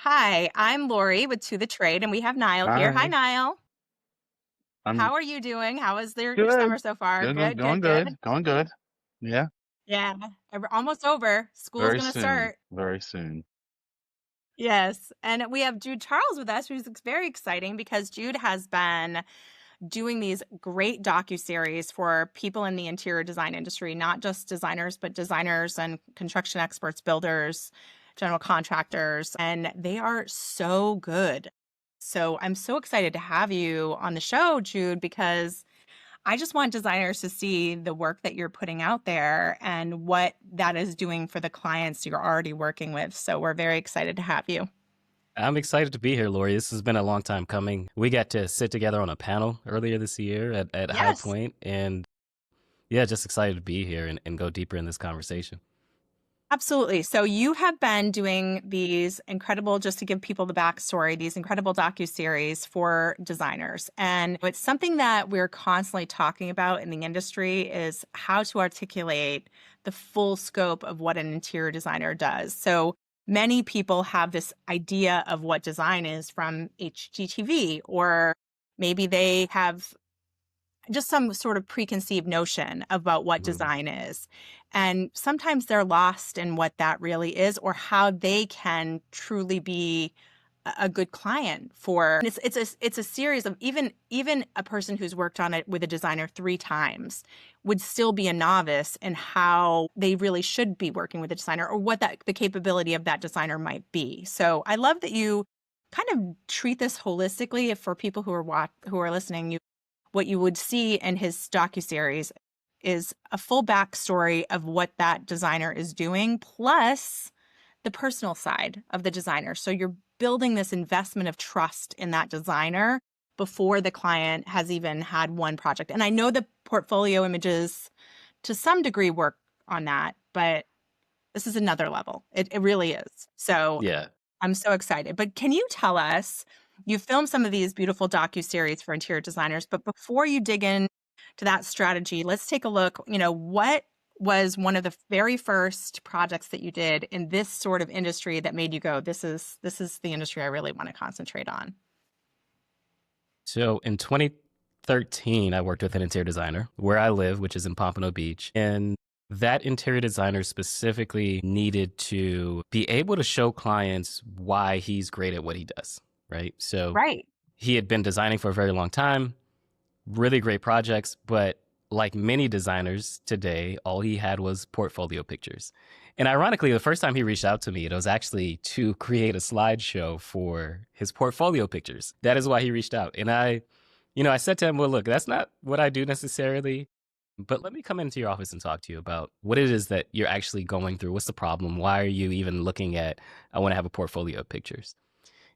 Hi, I'm Lori with To The Trade, and we have Niall here. Hi, Hi, Niall. I'm How are you doing? How is your good. summer so far? Good, good, Good, going good, good, good. going good. Yeah, Yeah, almost over. School's very gonna soon, start. very soon. Yes, and we have Jude Charles with us, who's very exciting because Jude has been doing these great docuseries for people in the interior design industry, not just designers, but designers and construction experts, builders, general contractors, and they are so good. So I'm so excited to have you on the show, Jude, because I just want designers to see the work that you're putting out there and what that is doing for the clients you're already working with. So we're very excited to have you. I'm excited to be here, Lori. This has been a long time coming. We got to sit together on a panel earlier this year at High Yes. Point, and yeah, just excited to be here and go deeper in this conversation. Absolutely. So you have been doing these incredible, just to give people the backstory, these incredible docuseries for designers. And it's something that we're constantly talking about in the industry is how to articulate the full scope of what an interior designer does. So many people have this idea of what design is from HGTV, or maybe they have just some sort of preconceived notion about what Mhm. design is. And sometimes they're lost in what that really is or how they can truly be a good client for. It's a series of even a person who's worked on it with a designer 3 times would still be a novice in how they really should be working with a designer or what that the capability of that designer might be. So I love that you kind of treat this holistically. If for people who are listening, you what you would see in his docuseries is a full backstory of what that designer is doing, plus the personal side of the designer. So you're building this investment of trust in that designer before the client has even had one project. And I know the portfolio images to some degree work on that, but this is another level. It really is. So Yeah. I'm so excited. But can you tell us, you filmed some of these beautiful docu-series for interior designers, but before you dig in to that strategy, let's take a look, what was one of the very first projects that you did in this sort of industry that made you go, this is the industry I really want to concentrate on? So in 2013, I worked with an interior designer where I live, which is in Pompano Beach. And that interior designer specifically needed to be able to show clients why he's great at what he does, right? So Right. he had been designing for a very long time, really great projects, but like many designers today, all he had was portfolio pictures. And ironically, the first time he reached out to me, it was actually to create a slideshow for his portfolio pictures. That is why he reached out. And I said to him, well, look, that's not what I do necessarily, but let me come into your office and talk to you about what it is that you're actually going through. What's the problem? Why are you even looking at, I want to have a portfolio of pictures?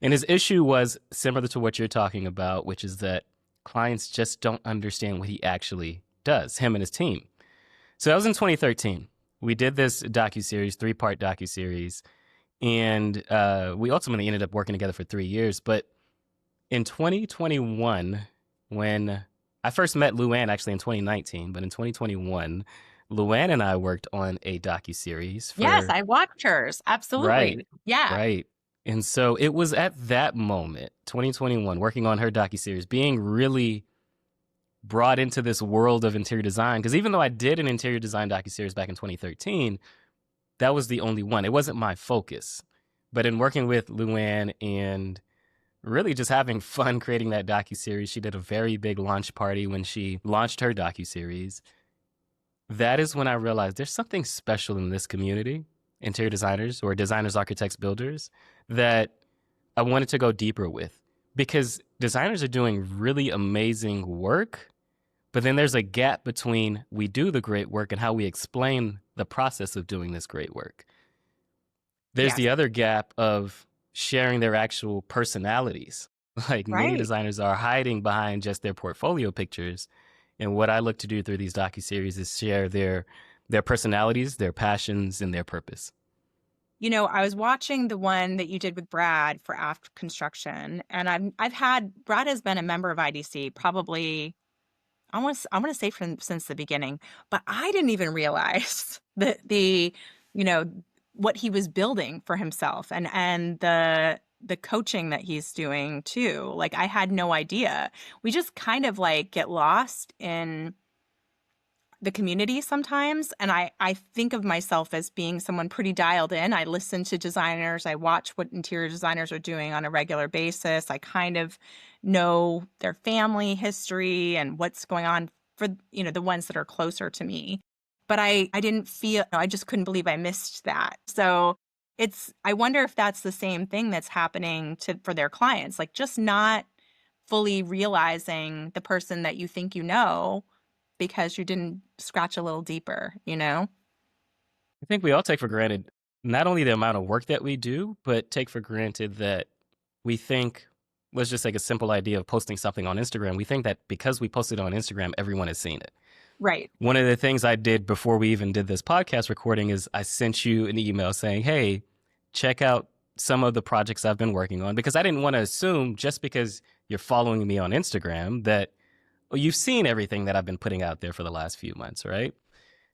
And his issue was similar to what you're talking about, which is that clients just don't understand what he actually does, him and his team. So that was in 2013. We did this docuseries, 3-part docuseries, and we ultimately ended up working together for 3 years. But in 2021, when I first met LuAnn actually in 2019, but in 2021, LuAnn and I worked on a docuseries Yes, for I watched hers. right, Absolutely. Yeah. right. And so it was at that moment, 2021, working on her docuseries, being really brought into this world of interior design. Because even though I did an interior design docuseries back in 2013, that was the only one. It wasn't my focus. But in working with LuAnn and really just having fun creating that docuseries, she did a very big launch party when she launched her docuseries. That is when I realized there's something special in this community, interior designers or designers, architects, builders, that I wanted to go deeper with because designers are doing really amazing work, but then there's a gap between we do the great work and how we explain the process of doing this great work. There's Yes. the other gap of sharing their actual personalities. Like many Right. designers are hiding behind just their portfolio pictures. And what I look to do through these docuseries is share their personalities, their passions, and their purpose. I was watching the one that you did with Brad for Aft Construction, and I've had Brad has been a member of IDC probably I want to say from since the beginning, but I didn't even realize that the you know what he was building for himself and the coaching that he's doing too. Like, I had no idea. We just kind of like get lost in the community sometimes. And I think of myself as being someone pretty dialed in. I listen to designers. I watch what interior designers are doing on a regular basis. I kind of know their family history and what's going on for, the ones that are closer to me. But I didn't feel, I just couldn't believe I missed that. So I wonder if that's the same thing that's happening for their clients, like just not fully realizing the person that you think you know because you didn't scratch a little deeper, I think we all take for granted not only the amount of work that we do, but take for granted that we think, let's just take a simple idea of posting something on Instagram. We think that because we posted on Instagram, everyone has seen it. Right. One of the things I did before we even did this podcast recording is I sent you an email saying, hey, check out some of the projects I've been working on, because I didn't want to assume just because you're following me on Instagram that you've seen everything that I've been putting out there for the last few months, right?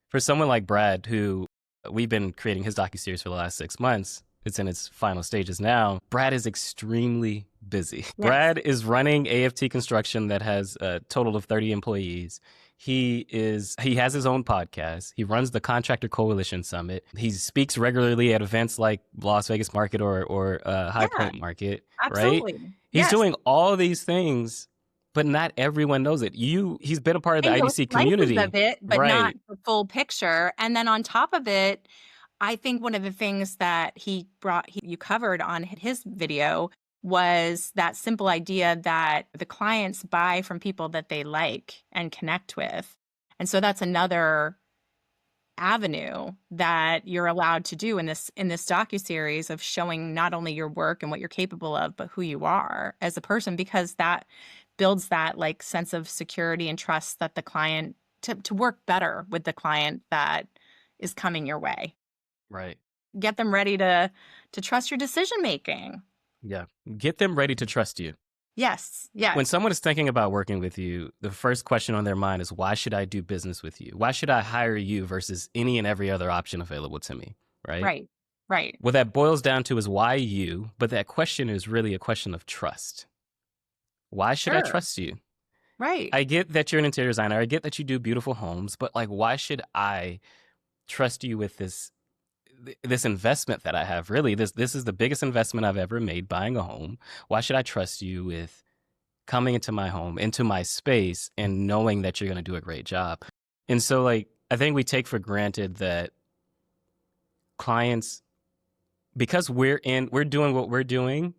For someone like Brad, who we've been creating his docuseries for the last 6 months, it's in its final stages now. Brad is extremely busy. Yes. Brad is running AFT Construction that has a total of 30 employees. He has his own podcast. He runs the Contractor Coalition Summit. He speaks regularly at events like Las Vegas Market or High Point Market, absolutely. Right? He's doing all these things, but not everyone knows it. He's been a part of the IDC community, of it, but not the full picture. And then on top of it, I think one of the things that you covered on his video was that simple idea that the clients buy from people that they like and connect with. And so that's another avenue that you're allowed to do in this docuseries of showing not only your work and what you're capable of, but who you are as a person, because that builds that like sense of security and trust that the client to work better with the client that is coming your way. Right. Get them ready to trust your decision making. Yeah. Get them ready to trust you. Yes. Yes. When someone is thinking about working with you, the first question on their mind is, why should I do business with you? Why should I hire you versus any and every other option available to me? Right? Right. Right. What that boils down to is why you, but that question is really a question of trust. Why should I trust you? Right. I get that you're an interior designer. I get that you do beautiful homes, but like, why should I trust you with this investment that I have? Really, this is the biggest investment I've ever made, buying a home. Why should I trust you with coming into my home, into my space, and knowing that you're going to do a great job? And so, like, I think we take for granted that clients, because we're doing what we're doing,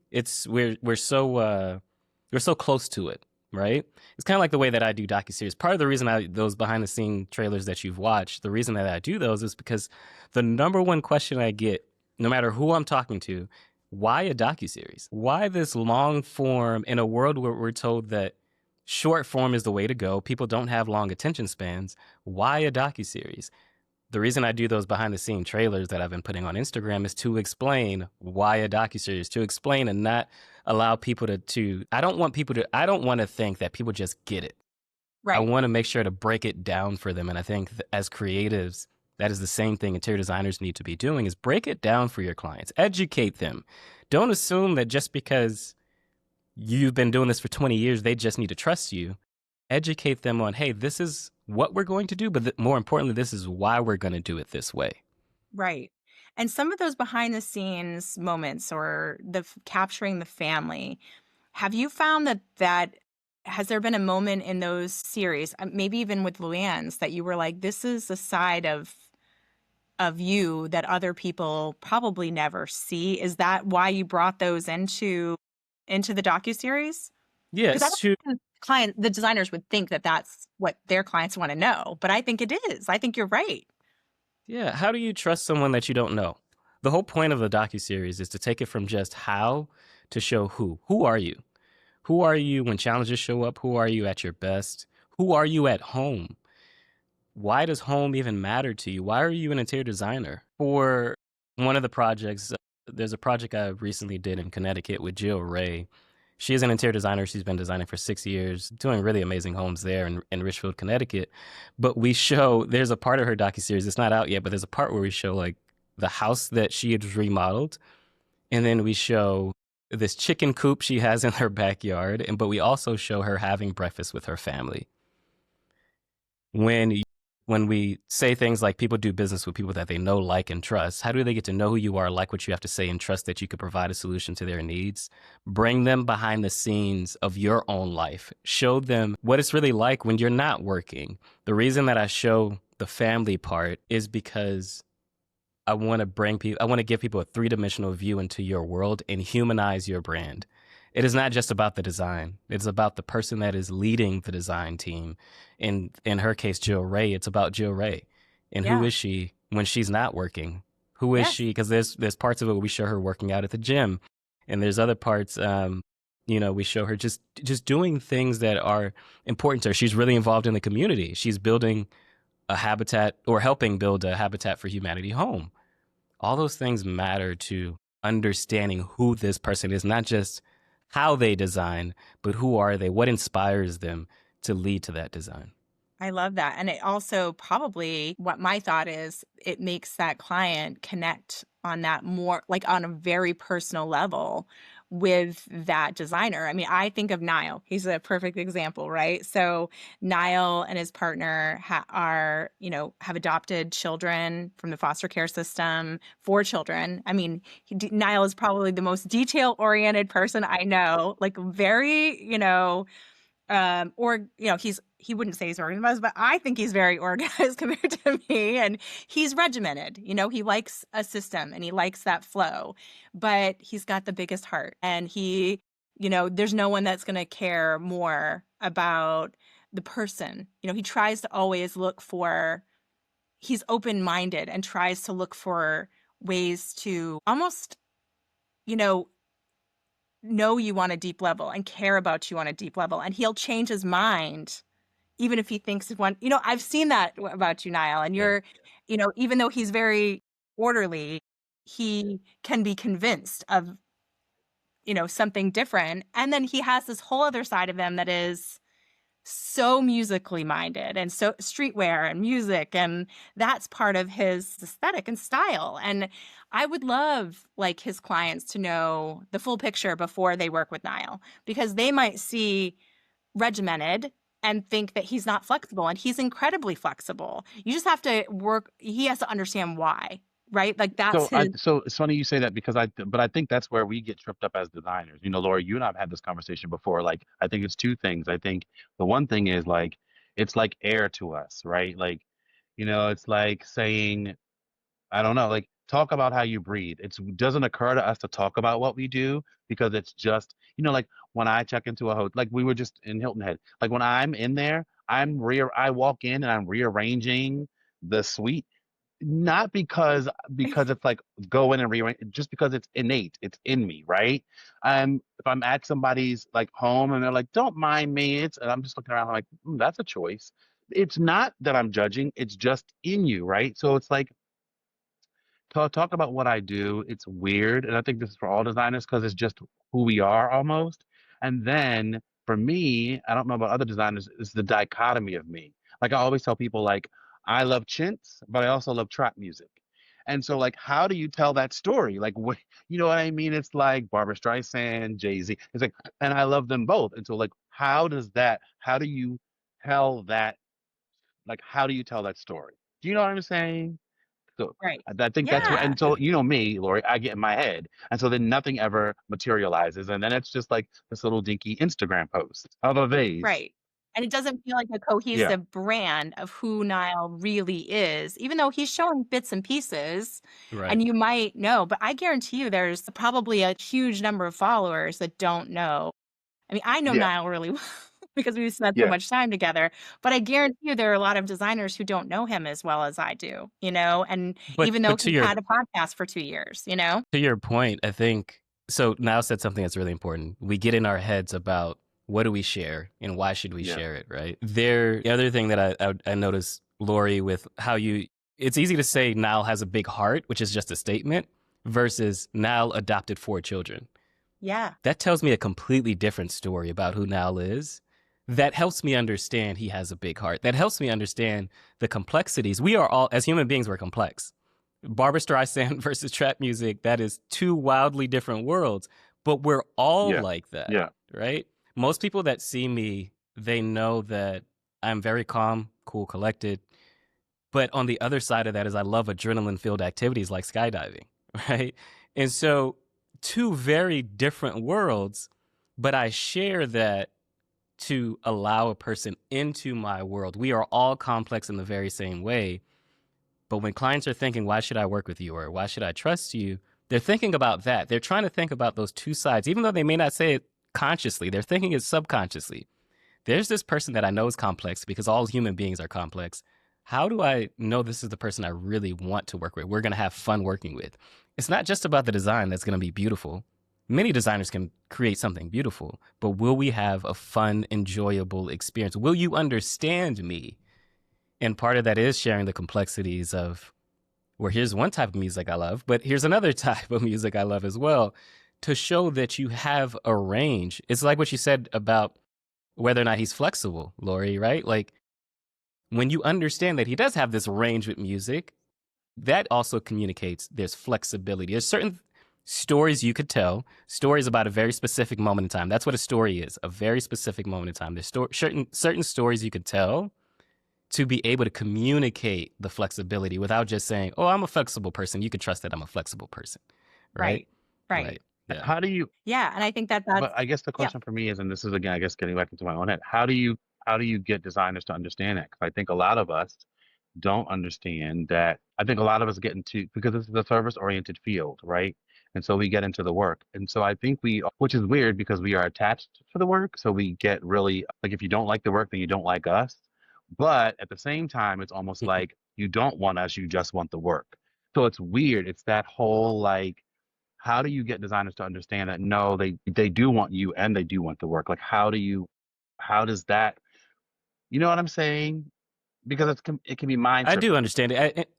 we're so close to it, right? It's kind of like the way that I do docuseries. Part of the reason those behind the scene trailers that you've watched, the reason that I do those is because the number one question I get, no matter who I'm talking to, why a docuseries? Why this long form in a world where we're told that short form is the way to go? People don't have long attention spans. Why a docuseries? The reason I do those behind the scene trailers that I've been putting on Instagram is to explain why a docuseries, to explain and not allow people to I don't want to think that people just get it. Right. I want to make sure to break it down for them. And I think as creatives, that is the same thing interior designers need to be doing, is break it down for your clients, educate them. Don't assume that just because you've been doing this for 20 years, they just need to trust you. Educate them on, hey, this is what we're going to do, but more importantly, this is why we're going to do it this way. Right. And some of those behind the scenes moments or capturing the family, have you found that has there been a moment in those series, maybe even with LuAnn's, that you were like, this is a side of you that other people probably never see? Is that why you brought those into the docuseries? Yes. The designers would think that that's what their clients want to know, but I think it is. I think you're right. Yeah. How do you trust someone that you don't know? The whole point of the docuseries is to take it from just how to show who. Who are you? Who are you when challenges show up? Who are you at your best? Who are you at home? Why does home even matter to you? Why are you an interior designer? For one of the projects, there's a project I recently did in Connecticut with Jill Ray. She is an interior designer. She's been designing for 6 years, doing really amazing homes there in Richfield, Connecticut. But there's a part of her docuseries, it's not out yet, but there's a part where we show like the house that she had remodeled. And then we show this chicken coop she has in her backyard, but we also show her having breakfast with her family. When when we say things like people do business with people that they know, like, and trust, how do they get to know who you are, like what you have to say, and trust that you could provide a solution to their needs? Bring them behind the scenes of your own life. Show them what it's really like when you're not working. The reason that I show the family part is because I want to give people a three-dimensional view into your world and humanize your brand. It is not just about the design. It's about the person that is leading the design team. In her case, Jill Ray, it's about Jill Ray. And who Yeah. is she when she's not working? Who is Yes. she? Because there's parts of it where we show her working out at the gym. And there's other parts, we show her just doing things that are important to her. She's really involved in the community. She's building a habitat, or helping build a Habitat for Humanity home. All those things matter to understanding who this person is, not just how they design, but who are they? What inspires them to lead to that design? I love that. And it also, probably, what my thought is, it makes that client connect on that more, like, on a very personal level with that designer. I mean, I think of Niall. He's a perfect example, right? So Niall and his partner have adopted children from the foster care system, 4 children. I mean, Niall is probably the most detail-oriented person I know, like, very, he wouldn't say he's organized, but I think he's very organized compared to me. And he's regimented. He likes a system and he likes that flow, but he's got the biggest heart. And there's no one that's going to care more about the person. He tries to always he's open-minded and tries to look for ways to almost, know you on a deep level and care about you on a deep level. And he'll change his mind even if he thinks I've seen that about you, Niall. And Yeah. even though he's very orderly, he can be convinced of, something different. And then he has this whole other side of him that is so musically minded and so streetwear and music. And that's part of his aesthetic and style. And I would love, like, his clients to know the full picture before they work with Niall, because they might see regimented and think that he's not flexible, and he's incredibly flexible. You just have to work. He has to understand why, right? Like, that's his. So it's funny you say that, because but I think that's where we get tripped up as designers. Laura, you and I've had this conversation before. Like, I think it's two things. I think the one thing is, like, it's like air to us, right? Like, it's like saying, I don't know, like, talk about how you breathe. It doesn't occur to us to talk about what we do, because it's just, like, when I check into a hotel, like we were just in Hilton Head, like when I'm in there, I walk in and I'm rearranging the suite, not because it's like go in and rearrange, just because it's innate, it's in me, right? If I'm at somebody's, like, home and they're like, don't mind me, and I'm just looking around, I'm like, that's a choice. It's not that I'm judging, it's just in you, right? So it's like, talk about what I do. It's weird, and I think this is for all designers, because it's just who we are almost. And then for me, I don't know about other designers, it's the dichotomy of me. Like, I always tell people, like, I love chintz, but I also love trap music. And so, like, how do you tell that story? Like, what, you know what I mean? It's like Barbara Streisand, Jay-Z. It's like, and I love them both. And so, like, how do you tell that, like, how do you tell that story? Do you know what I'm saying? So Right. I think that's what, Yeah. and so, me, Lori, I get in my head, and so then nothing ever materializes, and then it's just like this little dinky Instagram post of a vase. Right. And it doesn't feel like a Yeah, cohesive brand of who Niall really is, even though he's showing bits and pieces, Right. and you might know, but I guarantee you there's probably a huge number of followers that don't know. I mean, I know yeah, Niall really well because we spent so yeah. much time together, but I guarantee you there are a lot of designers who don't know him as well as I do, and But even though but he's had a podcast for 2 years. to your point, I think so. Now said something that's really important. We get in our heads about what do we share and why should we Yeah. share it, right? The other thing that I noticed, Lori, with how it's easy to say Niall has a big heart, which is just a statement, versus Niall adopted 4 children. Yeah. That tells me a completely different story about who Niall is. That helps me understand he has a big heart. That helps me understand the complexities. We are all, as human beings, we're complex. Barbra Streisand versus trap music, that is two wildly different worlds, but we're all Yeah. like that, Yeah. right? Most people that see me, they know that I'm very calm, cool, collected. But on the other side of that is I love adrenaline-filled activities like skydiving, right? And so two very different worlds, but I share that to allow a person into my world. We are all complex in the very same way. But when clients are thinking, why should I work with you or why should I trust you? They're thinking about that. They're trying to think about those two sides, even though they may not say it consciously. They're thinking it subconsciously. There's this person that I know is complex because all human beings are complex. How do I know this is the person I really want to work with? We're going to have fun working with. It's not just about the design that's going to be beautiful. Many designers can create something beautiful, but will we have a fun, enjoyable experience? Will you understand me? And part of that is sharing the complexities of, well, here's one type of music I love, but here's another type of music I love as well, to show that you have a range. It's like what you said about whether or not he's flexible, Lori, right? Like when you understand that he does have this range with music, that also communicates there's flexibility. There's certain stories you could tell, stories about a very specific moment in time. That's what a story is, a very specific moment in time. There's certain stories you could tell to be able to communicate the flexibility without just saying, oh, I'm a flexible person. You can trust that I'm a flexible person, right? Right. Right. Yeah. How do you, Yeah, and I think that but that's I guess the yeah. question for me is, and this is again, I guess getting back into my own head, how do you get designers to understand that? 'Cause I think a lot of us don't understand that. I think a lot of us get into, because this is a service oriented field, right? And so we get into the work. And so I think which is weird because we are attached to the work. So we get really like, if you don't like the work, then you don't like us. But at the same time, it's almost like you don't want us, you just want the work. So it's weird. It's that whole like, how do you get designers to understand that no, they do want you and they do want the work? Like how does that, you know what I'm saying? Because it can be mind I do tripping. understand it.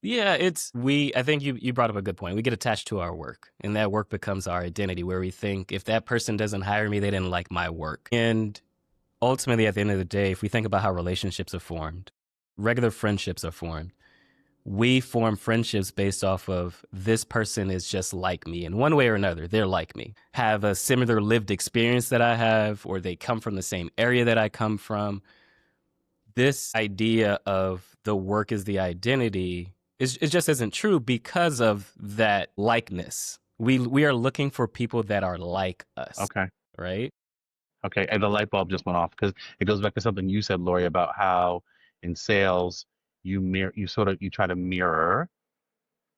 Yeah, I think you brought up a good point. We get attached to our work, and that work becomes our identity, where we think if that person doesn't hire me, they didn't like my work. And ultimately, at the end of the day, if we think about how relationships are formed, regular friendships are formed. We form friendships based off of this person is just like me in one way or another. They're like me, have a similar lived experience that I have, or they come from the same area that I come from. This idea of the work is the identity it just isn't true because of that likeness. We are looking for people that are like us, Okay. right? Okay. And the light bulb just went off because it goes back to something you said, Lori, about how in sales you try to mirror.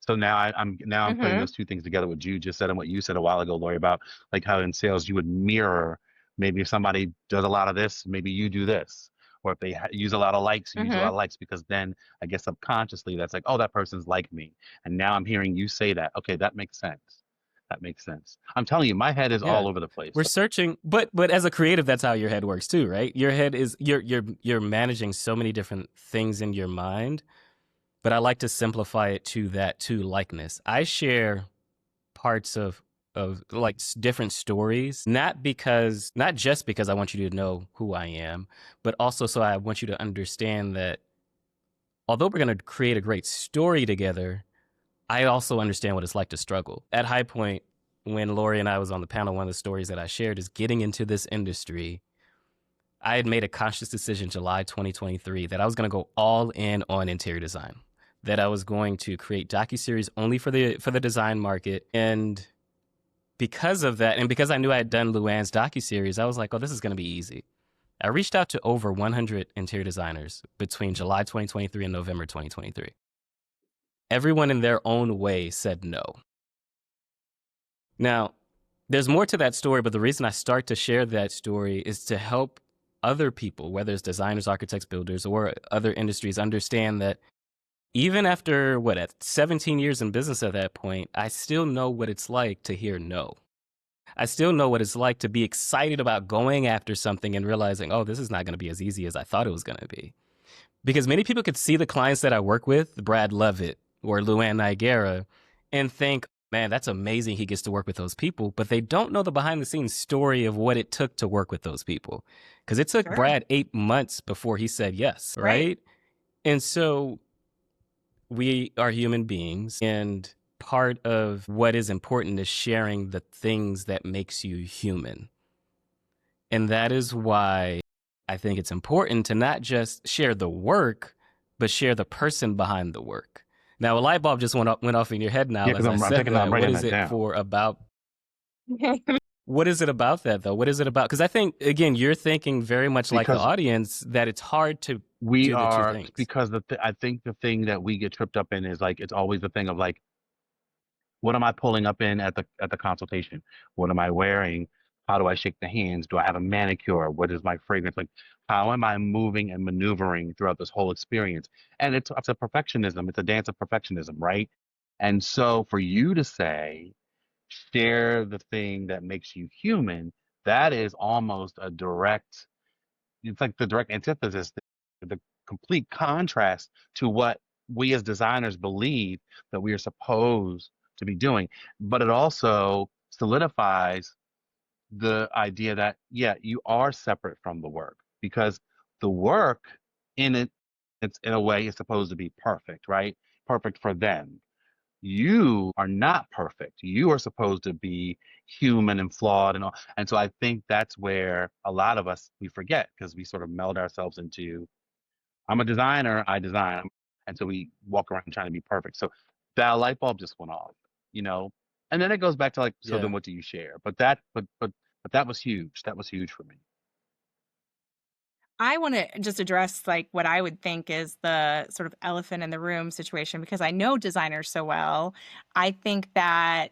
So now I'm putting Mhm. those two things together, what you just said and what you said a while ago, Lori, about like how in sales you would mirror. Maybe if somebody does a lot of this, maybe you do this. Or if they use a lot of likes, you use a lot Mhm. of likes, because then I guess subconsciously that's like, oh, that person's like me. And now I'm hearing you say that. Okay, that makes sense. That makes sense. I'm telling you, my head is Yeah. all over the place. We're searching, but as a creative, that's how your head works too, right? Your head is you're managing so many different things in your mind, but I like to simplify it to that to likeness. I share parts of like different stories, not just because I want you to know who I am, but also so I want you to understand that although we're going to create a great story together, I also understand what it's like to struggle. At High Point, when Lori and I was on the panel, one of the stories that I shared is getting into this industry. I had made a conscious decision July 2023 that I was going to go all in on interior design, that I was going to create docuseries only for the design market. And because of that, and because I knew I had done LuAnn's docuseries, I was like, oh, this is going to be easy. I reached out to over 100 interior designers between July 2023 and November 2023. Everyone in their own way said no. Now, there's more to that story, but the reason I start to share that story is to help other people, whether it's designers, architects, builders, or other industries, understand that even after, at 17 years in business at that point, I still know what it's like to hear no. I still know what it's like to be excited about going after something and realizing, oh, this is not going to be as easy as I thought it was going to be. Because many people could see the clients that I work with, Brad Lovett or LuAnn Niagara, and think, man, that's amazing he gets to work with those people. But they don't know the behind the scenes story of what it took to work with those people. Because it took Sure. Brad 8 months before he said yes, Right. right? And so we are human beings. And part of what is important is sharing the things that makes you human. And that is why I think it's important to not just share the work, but share the person behind the work. Now, a light bulb just went off in your head now Yeah, because as I I'm said taking, I'm that. What writing is that it down. for about? What is it about that, though? What is it about? Because I think, again, you're thinking very much like the Because audience that it's hard to we do the two are, things. because I think the thing that we get tripped up in is like, it's always the thing of like, what am I pulling up in at the consultation? What am I wearing? How do I shake the hands? Do I have a manicure? What is my fragrance? Like, how am I moving and maneuvering throughout this whole experience? And it's a perfectionism. It's a dance of perfectionism, right? And so for you to say, share the thing that makes you human, that is almost a direct, it's like the direct antithesis, the complete contrast to what we as designers believe that we are supposed to be doing. But it also solidifies the idea that, yeah, you are separate from the work because the work in it, it's in a way is supposed to be perfect, right? Perfect for them. You are not perfect. You are supposed to be human and flawed and all. And so I think that's where a lot of us we forget because we sort of meld ourselves into I'm a designer, I design. And so we walk around trying to be perfect. So that light bulb just went off, you know? And then it goes back to like, so Yeah. then what do you share? But that was huge. That was huge for me. I want to just address like what I would think is the sort of elephant in the room situation because I know designers so well. I think that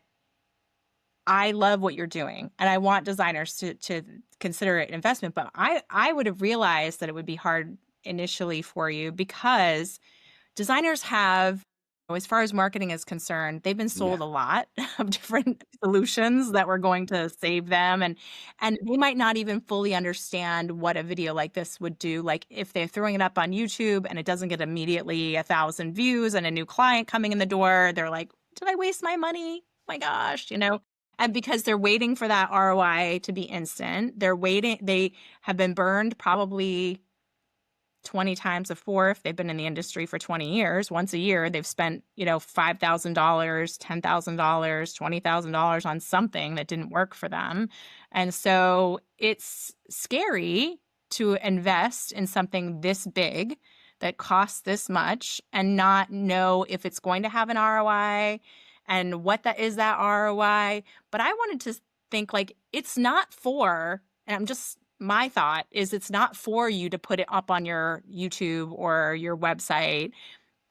I love what you're doing and I want designers to consider it an investment, but I would have realized that it would be hard initially for you because designers have, as far as marketing is concerned, they've been Yeah, sold a lot of different solutions that were going to save them and they might not even fully understand what a video like this would do. Like if they're throwing it up on YouTube and it doesn't get immediately 1,000 views and a new client coming in the door, they're like, did I waste my money? My gosh, you know? And because they're waiting for that ROI to be instant, they have been burned probably 20 times before if they've been in the industry for 20 years. Once a year, they've spent, $5,000, $10,000, $20,000 on something that didn't work for them. And so it's scary to invest in something this big that costs this much and not know if it's going to have an ROI and what that is that ROI. But I wanted to think like it's not for, and my thought is it's not for you to put it up on your YouTube or your website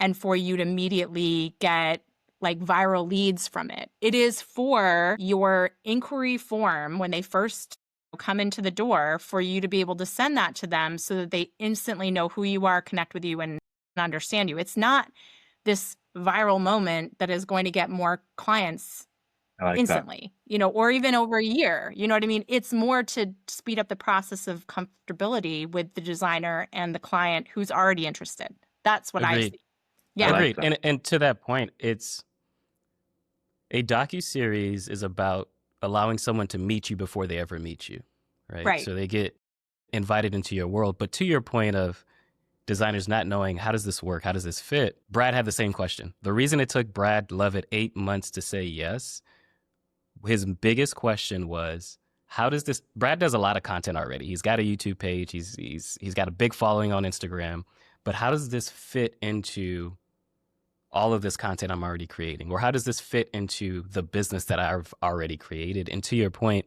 and for you to immediately get like viral leads from it. It is for your inquiry form when they first come into the door for you to be able to send that to them so that they instantly know who you are, connect with you, and understand you. It's not this viral moment that is going to get more clients I like that. instantly, or even over a year. You know what I mean? It's more to speed up the process of comfortability with the designer and the client who's already interested. That's what I Agreed. see. I Yeah. like Agreed. that. And to that point, it's a docuseries is about allowing someone to meet you before they ever meet you, right? Right. So they get invited into your world. But to your point of designers not knowing how does this work, how does this fit, Brad had the same question. The reason it took Brad Lovett 8 months to say yes, his biggest question was, how does this? Brad does a lot of content already. He's got a YouTube page. He's got a big following on Instagram. But how does this fit into all of this content I'm already creating? Or how does this fit into the business that I've already created? And to your point,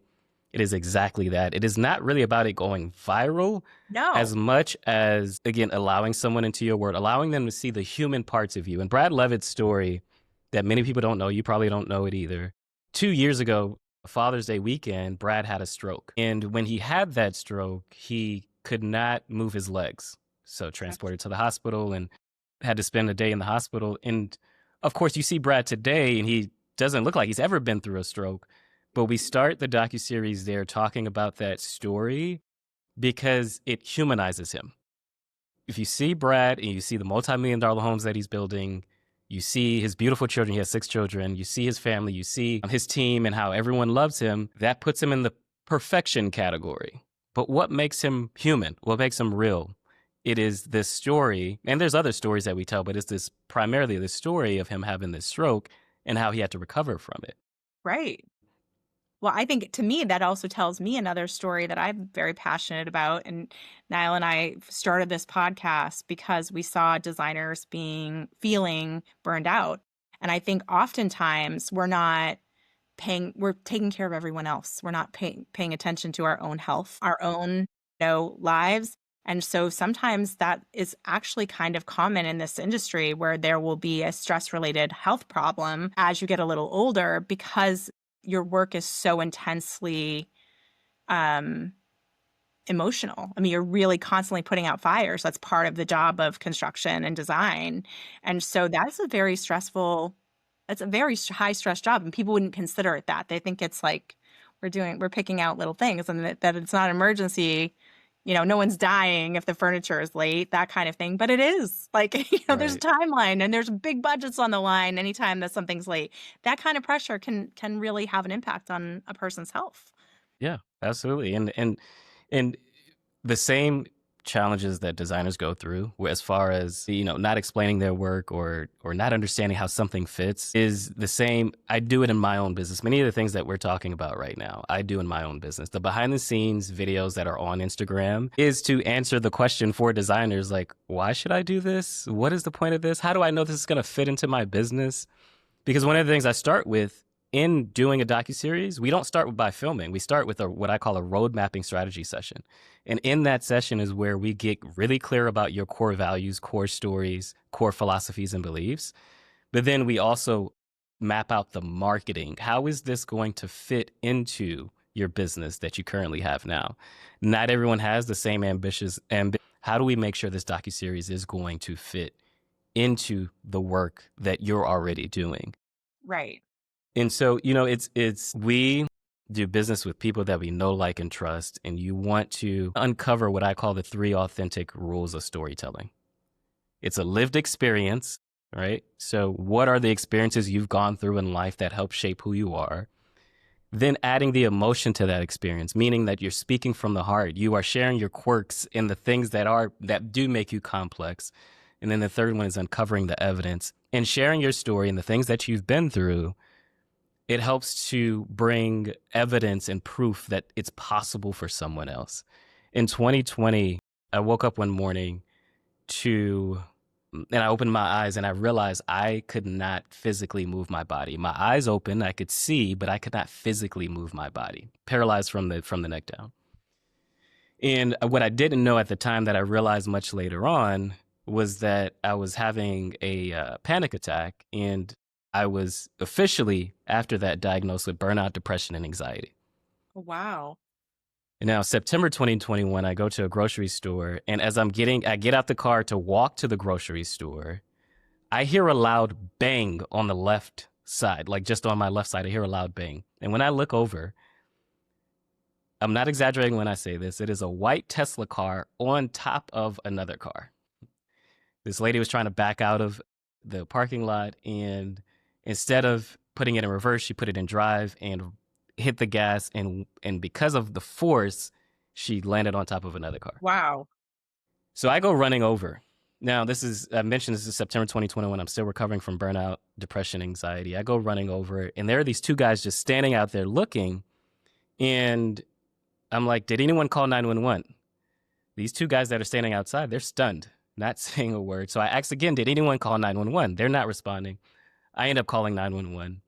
it is exactly that. It is not really about it going viral as No. much as, again, allowing someone into your world, allowing them to see the human parts of you. And Brad Levitt's story that many people don't know, you probably don't know it either. 2 years ago, Father's Day weekend, Brad had a stroke. And when he had that stroke, he could not move his legs. So transported to the hospital and had to spend a day in the hospital. And of course, you see Brad today, and he doesn't look like he's ever been through a stroke. But we start the docuseries there talking about that story because it humanizes him. If you see Brad and you see the multi-million-dollar homes that he's building, you see his beautiful children, he has 6 children, you see his family, you see his team and how everyone loves him, that puts him in the perfection category. But what makes him human? What makes him real? It is this story, and there's other stories that we tell, but it's this primarily the story of him having this stroke and how he had to recover from it. Right. Well, I think to me, that also tells me another story that I'm very passionate about. And Niall and I started this podcast because we saw designers feeling burned out. And I think oftentimes we're taking care of everyone else. We're not paying attention to our own health, our own, lives. And so sometimes that is actually kind of common in this industry where there will be a stress related health problem as you get a little older because your work is so intensely um, emotional. I mean, you're really constantly putting out fires. That's part of the job of construction and design. And so that's a very high stress job. And people wouldn't consider it that. They think it's like we're picking out little things and that it's not an emergency. No one's dying if the furniture is late, that kind of thing. But it is like, there's a Right. timeline and there's big budgets on the line anytime that something's late. That kind of pressure can really have an impact on a person's health. Yeah, absolutely. And the same challenges that designers go through as far as, not explaining their work or not understanding how something fits is the same. I do it in my own business. Many of the things that we're talking about right now, I do in my own business. The behind the scenes videos that are on Instagram is to answer the question for designers, like, why should I do this? What is the point of this? How do I know this is going to fit into my business? Because one of the things I start with in doing a docuseries, we don't start by filming. We start with what I call a road mapping strategy session. And in that session is where we get really clear about your core values, core stories, core philosophies and beliefs. But then we also map out the marketing. How is this going to fit into your business that you currently have now? Not everyone has the same ambitious. How do we make sure this docuseries is going to fit into the work that you're already doing? Right. And so, it's we do business with people that we know, like, and trust, and you want to uncover what I call the 3 authentic rules of storytelling. It's a lived experience, right? So what are the experiences you've gone through in life that help shape who you are? Then adding the emotion to that experience, meaning that you're speaking from the heart. You are sharing your quirks and the things that do make you complex. And then the third one is uncovering the evidence and sharing your story and the things that you've been through. It helps to bring evidence and proof that it's possible for someone else. In 2020, I woke up one morning and I opened my eyes and I realized I could not physically move my body. My eyes open, I could see, but I could not physically move my body, paralyzed from the neck down. And what I didn't know at the time that I realized much later on was that I was having a panic attack, and I was officially, after that, diagnosed with burnout, depression, and anxiety. Wow. And now, September 2021, I go to a grocery store, and as I get out the car to walk to the grocery store, I hear a loud bang on the left side, like just on my left side, I hear a loud bang. And when I look over, I'm not exaggerating when I say this, it is a white Tesla car on top of another car. This lady was trying to back out of the parking lot, and instead of putting it in reverse, she put it in drive and hit the gas, and because of the force, she landed on top of another car. Wow. So I go running over. Now, I mentioned this is September 2021. I'm still recovering from burnout, depression, anxiety. I go running over, and there are these 2 guys just standing out there looking, and I'm like, did anyone call 911? These 2 guys that are standing outside, they're stunned, not saying a word. So I asked again, did anyone call 911? They're not responding. I end up calling 911.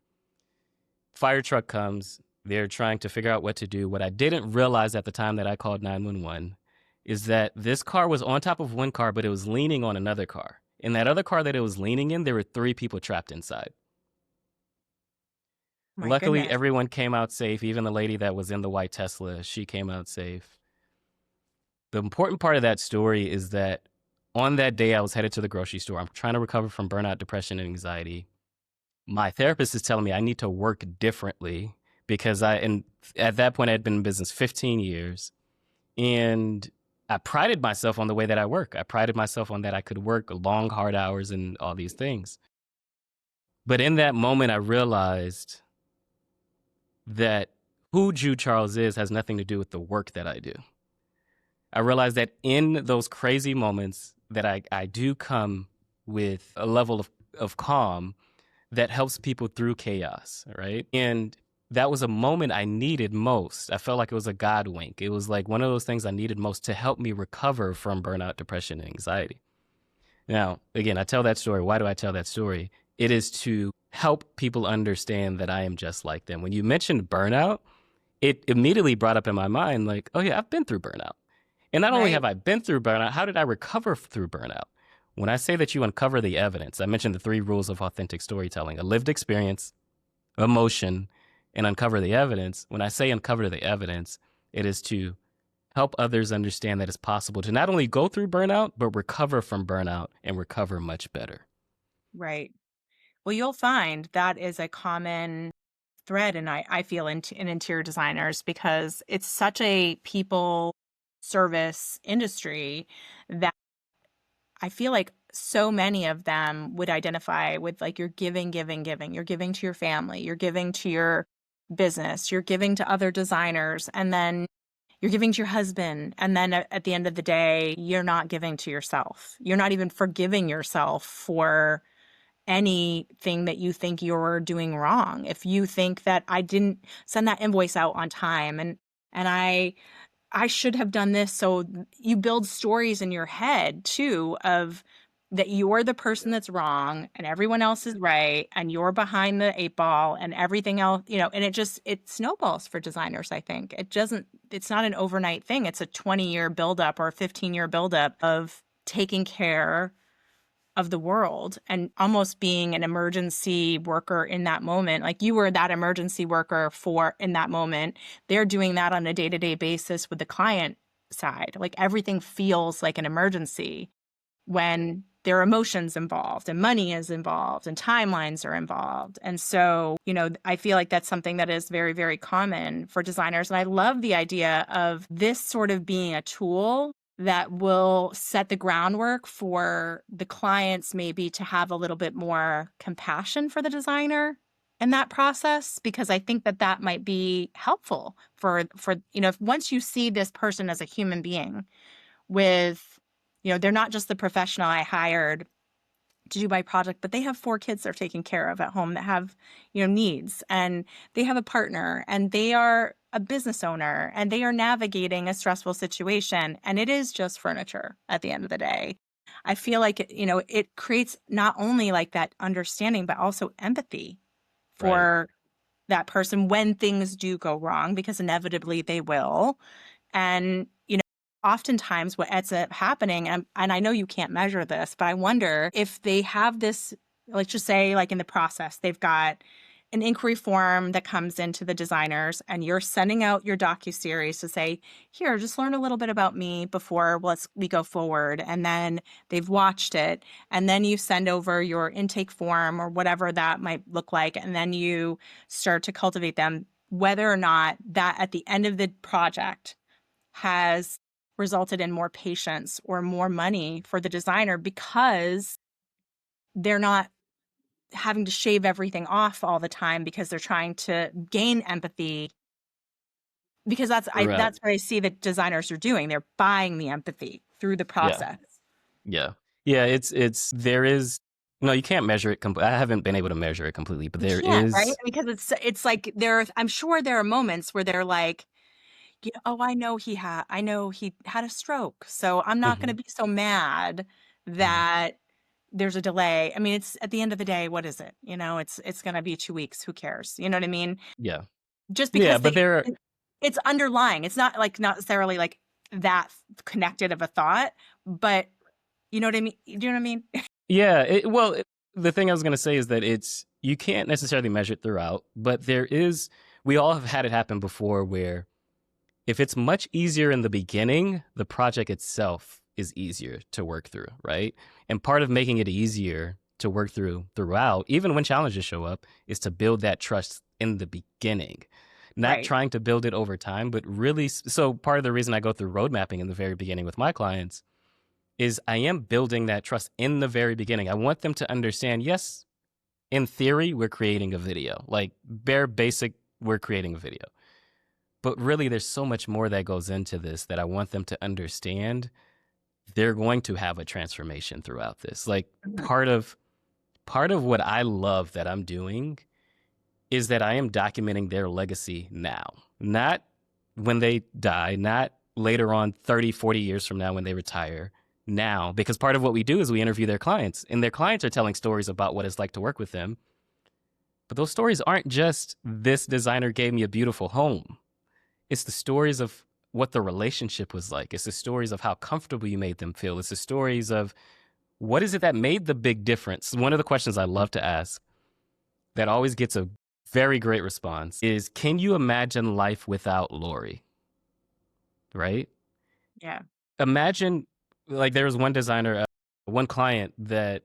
Fire truck comes. They're trying to figure out what to do. What I didn't realize at the time that I called 911 is that this car was on top of one car, but it was leaning on another car. In that other car that it was leaning in, there were 3 people trapped inside. My Luckily, goodness. everyone came out safe. Even the lady that was in the white Tesla, she came out safe. The important part of that story is that on that day, I was headed to the grocery store. I'm trying to recover from burnout, depression, and anxiety. My therapist is telling me I need to work differently because at that point, I had been in business 15 years. And I prided myself on the way that I work. I prided myself on that I could work long, hard hours and all these things. But in that moment, I realized that who Jude Charles is has nothing to do with the work that I do. I realized that in those crazy moments that I do come with a level of calm that helps people through chaos, right? And that was a moment I needed most. I felt like it was a God wink. It was like one of those things I needed most to help me recover from burnout, depression, and anxiety. Now, again, I tell that story. Why do I tell that story? It is to help people understand that I am just like them. When you mentioned burnout, it immediately brought up in my mind, like, oh, yeah, I've been through burnout. And not only Right. have I been through burnout, how did I recover through burnout? When I say that you uncover the evidence, I mentioned the 3 rules of authentic storytelling: a lived experience, emotion, and uncover the evidence. When I say uncover the evidence, it is to help others understand that it's possible to not only go through burnout, but recover from burnout and recover much better. Right. Well, you'll find that is a common thread, and I feel in interior designers, because it's such a people service industry that I feel like so many of them would identify with, like, you're giving, giving, giving. You're giving to your family, you're giving to your business, you're giving to other designers, and then you're giving to your husband. And then at the end of the day, you're not giving to yourself. You're not even forgiving yourself for anything that you think you're doing wrong. If you think that I didn't send that invoice out on time, and I should have done this. So you build stories in your head too of that you're the person that's wrong and everyone else is right and you're behind the 8 ball and everything else, and it snowballs for designers, I think. It's not an overnight thing. It's a 20-year buildup or a 15-year buildup of taking care of the world and almost being an emergency worker in that moment. Like, you were that emergency worker for in that moment. They're doing that on a day-to-day basis with the client side. Like, everything feels like an emergency when there are emotions involved and money is involved and timelines are involved. And so, I feel like that's something that is very, very common for designers. And I love the idea of this sort of being a tool that will set the groundwork for the clients maybe to have a little bit more compassion for the designer in that process, because I think that that might be helpful for if once you see this person as a human being with, they're not just the professional I hired to do my project, but they have 4 kids they're taking care of at home that have, needs, and they have a partner, and they are a business owner, and they are navigating a stressful situation, and it is just furniture at the end of the day. I feel like it creates not only like that understanding, but also empathy Right. for that person when things do go wrong, because inevitably they will. And, oftentimes what ends up happening, and I know you can't measure this, but I wonder if they have this, let's just say, like, in the process, they've got an inquiry form that comes into the designers, and you're sending out your docuseries to say, here, just learn a little bit about me before we go forward. And then they've watched it. And then you send over your intake form or whatever that might look like. And then you start to cultivate them, whether or not that at the end of the project has resulted in more patience or more money for the designer, because they're not having to shave everything off all the time because they're trying to gain empathy, because Throughout. that's what I see that designers are doing. They're buying the empathy through the Yeah. process. Yeah. Yeah. There is, no, you can't measure it. I haven't been able to measure it completely, but You there can't, right? is. Because it's like I'm sure there are moments where they're like, oh, I know he had a stroke, so I'm not going to Mhm. be so mad Mhm. that there's a delay. I mean, it's at the end of the day, what is it? It's going to be 2 weeks. Who cares? You know what I mean? Yeah. Just Yeah. because But there are, it's underlying. It's not like not necessarily like that connected of a thought, but you know what I mean? Do you know what I mean? yeah. The thing I was going to say is that you can't necessarily measure it throughout, but we all have had it happen before where if it's much easier in the beginning, the project itself is easier to work through, right? And part of making it easier to work throughout, even when challenges show up, is to build that trust in the beginning. Not Right. trying to build it over time, but really. So, part of the reason I go through road mapping in the very beginning with my clients is I am building that trust in the very beginning. I want them to understand, yes, in theory, we're creating a video, like bare basic, we're creating a video. But really, there's so much more that goes into this that I want them to understand. They're going to have a transformation throughout this. Like Mhm. part of part of what I love that I'm doing is that I am documenting their legacy now, not when they die, not later on 30, 40 years from now when they retire, now. Because part of what we do is we interview their clients, and their clients are telling stories about what it's like to work with them. But those stories aren't just, this designer gave me a beautiful home. It's the stories of what the relationship was like. It's the stories of how comfortable you made them feel. It's the stories of what is it that made the big difference. One of the questions I love to ask that always gets a very great response is, can you imagine life without Lori? Right? Yeah. Imagine, like, there was one designer, one client that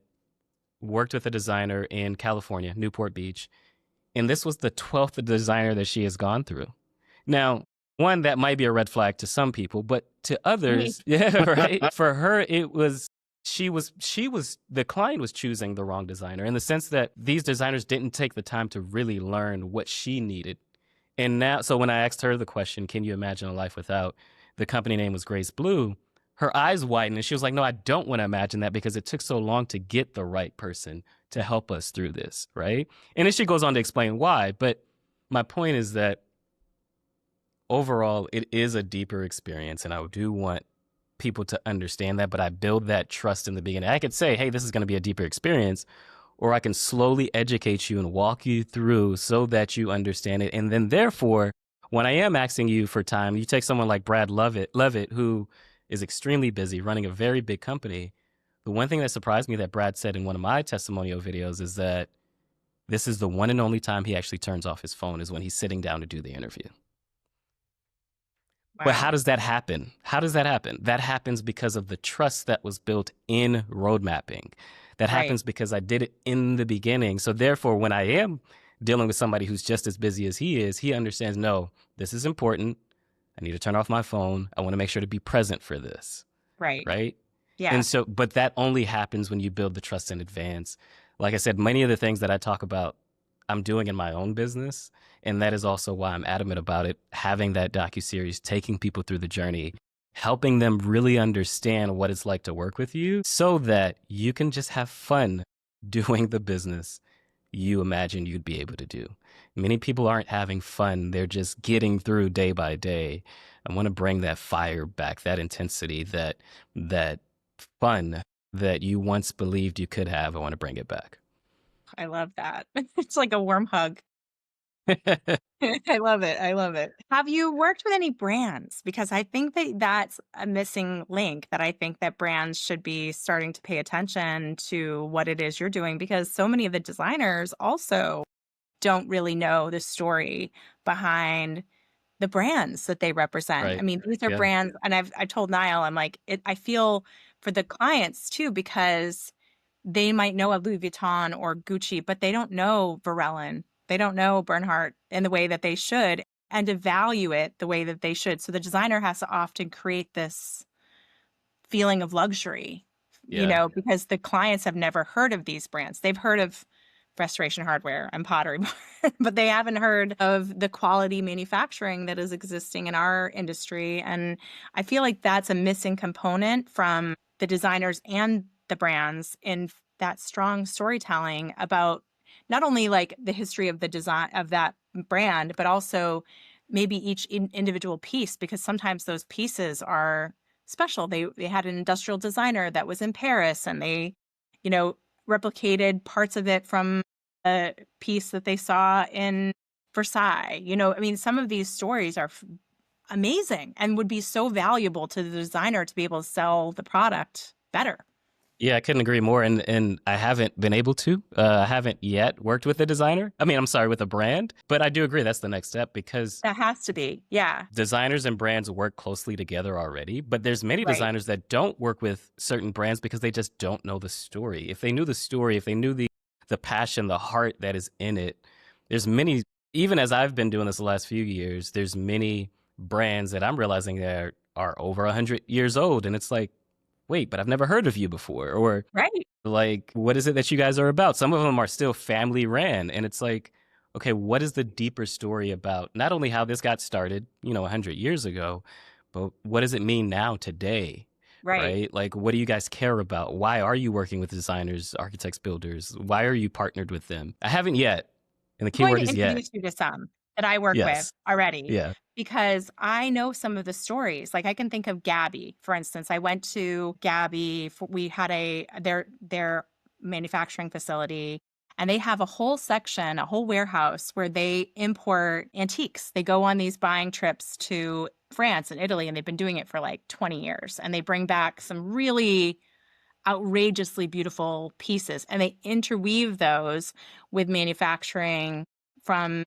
worked with a designer in California, Newport Beach, and this was the 12th designer that she has gone through. Now, one, that might be a red flag to some people, but to others, yeah, right? For her, it was, the client was choosing the wrong designer, in the sense that these designers didn't take the time to really learn what she needed. And now, so when I asked her the question, can you imagine a life without, the company name was Grace Blue, her eyes widened and she was like, no, I don't want to imagine that, because it took so long to get the right person to help us through this, right? And then she goes on to explain why. But my point is that overall, it is a deeper experience, and I do want people to understand that, but I build that trust in the beginning. I could say, hey, this is going to be a deeper experience, or I can slowly educate you and walk you through so that you understand it. And then therefore, when I am asking you for time, you take someone like Brad Levitt, who is extremely busy running a very big company. The one thing that surprised me that Brad said in one of my testimonial videos is that this is the one and only time he actually turns off his phone, is when he's sitting down to do the interview. But how Wow. does that happen? How does that happen? That happens because of the trust that was built in road mapping. That Right. happens because I did it in the beginning. So therefore, when I am dealing with somebody who's just as busy as he is, he understands, no, this is important. I need to turn off my phone. I want to make sure to be present for this, Right. right? Yeah. And so, but that only happens when you build the trust in advance. Like I said, many of the things that I talk about, I'm doing in my own business. And that is also why I'm adamant about it, having that docuseries, taking people through the journey, helping them really understand what it's like to work with you, so that you can just have fun doing the business you imagine you'd be able to do. Many people aren't having fun. They're just getting through day by day. I want to bring that fire back, that intensity, that fun that you once believed you could have. I want to bring it back. I love that. It's like a warm hug. I love it. I love it. Have you worked with any brands? Because I think that that's a missing link, that I think that brands should be starting to pay attention to what it is you're doing, because so many of the designers also don't really know the story behind the brands that they represent. I Right. mean, these are Yeah. brands, and I told Niall, I'm like, I feel for the clients too, because they might know a Louis Vuitton or Gucci, but they don't know Varellin. They don't know Bernhardt in the way that they should, and to value it the way that they should. So the designer has to often create this feeling of luxury, Yeah. because the clients have never heard of these brands. They've heard of Restoration Hardware and Pottery Barn, but they haven't heard of the quality manufacturing that is existing in our industry. And I feel like that's a missing component from the designers and the brands in that strong storytelling about not only like the history of the design of that brand, but also maybe each individual piece, because sometimes those pieces are special. They had an industrial designer that was in Paris, and they, replicated parts of it from a piece that they saw in Versailles. I mean, some of these stories are amazing and would be so valuable to the designer to be able to sell the product better. Yeah, I couldn't agree more. And I haven't been able to. I haven't yet worked with a designer. I mean, I'm sorry, with a brand. But I do agree that's the next step, because That has to be. Yeah. designers and brands work closely together already. But there's many Right. designers that don't work with certain brands because they just don't know the story. If they knew the story, if they knew the passion, the heart that is in it, there's many, even as I've been doing this the last few years, there's many brands that I'm realizing that are over 100 years old. And it's like, wait, but I've never heard of you before. Or Right. like, what is it that you guys are about? Some of them are still family ran. And it's like, okay, what is the deeper story about not only how this got started, 100 years ago, but what does it mean now today? Right. right? Like, what do you guys care about? Why are you working with designers, architects, builders? Why are you partnered with them? I haven't yet. And the I'm going keyword to is yet. introduce you to some that I work with Yes. already Yeah. because I know some of the stories. Like I can think of Gabby, for instance. I went to Gabby. We had their manufacturing facility, and they have a whole section, a whole warehouse where they import antiques. They go on these buying trips to France and Italy, and they've been doing it for like 20 years. And they bring back some really outrageously beautiful pieces, and they interweave those with manufacturing from,